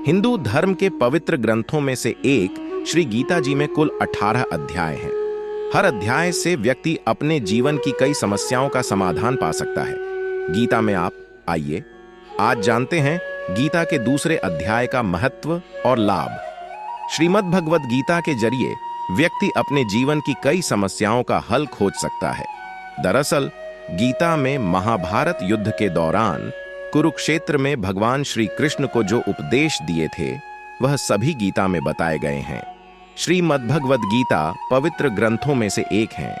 हिंदू धर्म के पवित्र ग्रंथों में से एक श्री गीता जी में कुल 18 अध्याय हैं। हर अध्याय से व्यक्ति अपने जीवन की कई समस्याओं का समाधान पा सकता है। गीता में आप आइए आज जानते हैं गीता के दूसरे अध्याय का महत्व और लाभ। श्रीमद् भगवद गीता के जरिए व्यक्ति अपने जीवन की कई समस्याओं का हल खोज सकता है। दरअसल गीता में महाभारत युद्ध के दौरान कुरुक्षेत्र में भगवान श्री कृष्ण को जो उपदेश दिए थे वह सभी गीता में बताए गए हैं। श्रीमद्भगवद गीता पवित्र ग्रंथों में से एक है।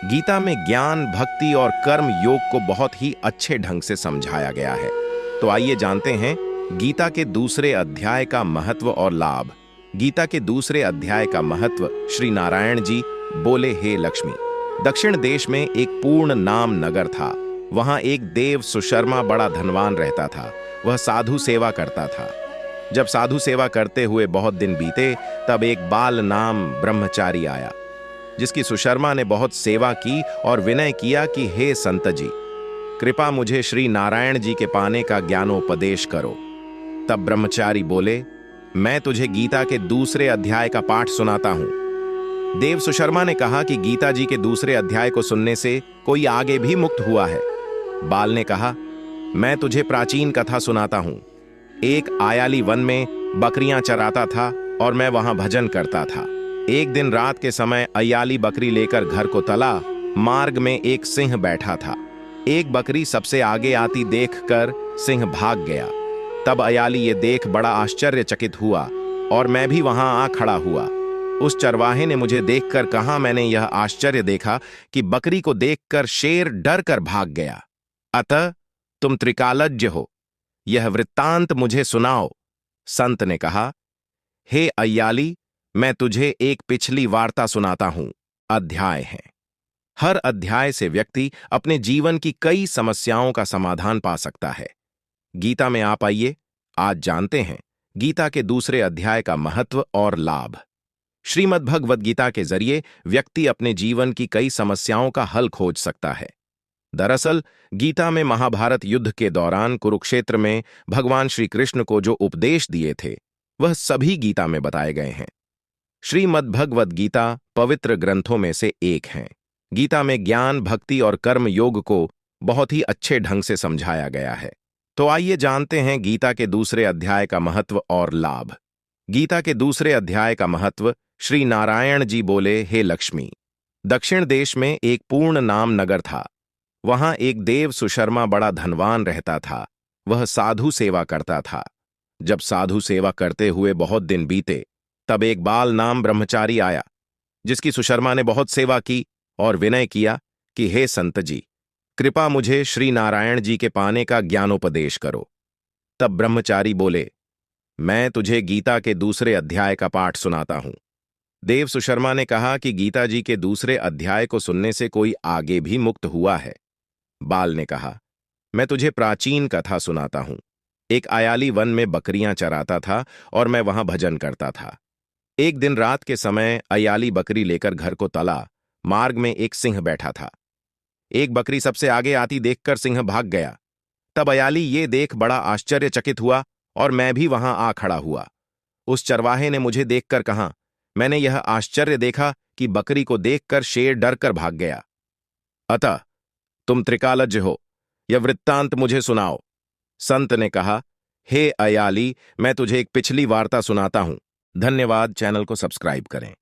गीता में ज्ञान, भक्ति और कर्म योग को बहुत ही अच्छे ढंग से समझाया गया है। तो आइए जानते हैं गीता के दूसरे अध्याय का महत्व और लाभ। गीता के दूसरे अध्याय का महत्व। श्री नारायण जी बोले, हे लक्ष्मी। दक्षिण देश में एक पूर्ण नाम नगर था। वहां एक देव सुशर्मा बड़ा धनवान रहता था। वह साधु सेवा करता था। जब साधु सेवा करते हुए बहुत दिन बीते तब एक बाल नाम ब्रह्मचारी आया, जिसकी सुशर्मा ने बहुत सेवा की और विनय किया कि हे संत जी, कृपा मुझे श्री नारायण जी के पाने का ज्ञानोपदेश करो। तब ब्रह्मचारी बोले, मैं तुझे गीता के दूसरे अध्याय का पाठ सुनाता हूं। देव सुशर्मा ने कहा कि गीता जी के दूसरे अध्याय को सुनने से कोई आगे भी मुक्त हुआ है। बाल ने कहा, मैं तुझे प्राचीन कथा सुनाता हूं। एक आयाली वन में बकरियां चराता था और मैं वहां भजन करता था। एक दिन रात के समय अयाली बकरी लेकर घर को तला। मार्ग में एक सिंह बैठा था। एक बकरी सबसे आगे आती देखकर सिंह भाग गया। तब अयाली ये देख बड़ा आश्चर्यचकित हुआ और मैं भी वहां आ खड़ा हुआ। उस चरवाहे ने मुझे देखकर कहा, मैंने यह आश्चर्य देखा कि बकरी को देखकर शेर डर कर भाग गया। अतः तुम त्रिकालज्ञ हो, यह वृत्तांत मुझे सुनाओ। संत ने कहा, हे अय्याली, मैं तुझे एक पिछली वार्ता सुनाता हूं। अध्याय है। हर अध्याय से व्यक्ति अपने जीवन की कई समस्याओं का समाधान पा सकता है। गीता में आप आइए आज जानते हैं गीता के दूसरे अध्याय का महत्व और लाभ। श्रीमद्भगवद गीता के जरिए व्यक्ति अपने जीवन की कई समस्याओं का हल खोज सकता है। दरअसल गीता में महाभारत युद्ध के दौरान कुरुक्षेत्र में भगवान श्री कृष्ण को जो उपदेश दिए थे वह सभी गीता में बताए गए हैं। श्रीमद्भगवद गीता पवित्र ग्रंथों में से एक है। गीता में ज्ञान, भक्ति और कर्म योग को बहुत ही अच्छे ढंग से समझाया गया है। तो आइए जानते हैं गीता के दूसरे अध्याय का महत्व और लाभ। गीता के दूसरे अध्याय का महत्व। श्री नारायण जी बोले, हे लक्ष्मी। दक्षिण देश में एक पूर्ण नाम नगर था। वहां एक देव सुशर्मा बड़ा धनवान रहता था। वह साधु सेवा करता था। जब साधु सेवा करते हुए बहुत दिन बीते तब एक बाल नाम ब्रह्मचारी आया, जिसकी सुशर्मा ने बहुत सेवा की और विनय किया कि हे संत जी, कृपा मुझे श्री नारायण जी के पाने का ज्ञानोपदेश करो। तब ब्रह्मचारी बोले, मैं तुझे गीता के दूसरे अध्याय का पाठ सुनाता हूं। देव सुशर्मा ने कहा कि गीता जी के दूसरे अध्याय को सुनने से कोई आगे भी मुक्त हुआ है। बाल ने कहा, मैं तुझे प्राचीन कथा सुनाता हूं। एक आयाली वन में बकरियां चराता था और मैं वहां भजन करता था। एक दिन रात के समय अयाली बकरी लेकर घर को तला। मार्ग में एक सिंह बैठा था। एक बकरी सबसे आगे आती देखकर सिंह भाग गया। तब अयाली ये देख बड़ा आश्चर्यचकित हुआ और मैं भी वहां आ खड़ा हुआ। उस चरवाहे ने मुझे देखकर कहा, मैंने यह आश्चर्य देखा कि बकरी को देखकर शेर डर कर भाग गया। अतः तुम त्रिकालज्ञ हो, यह वृत्तांत मुझे सुनाओ। संत ने कहा, हे अयाली, मैं तुझे एक पिछली वार्ता सुनाता हूं। धन्यवाद। चैनल को सब्सक्राइब करें।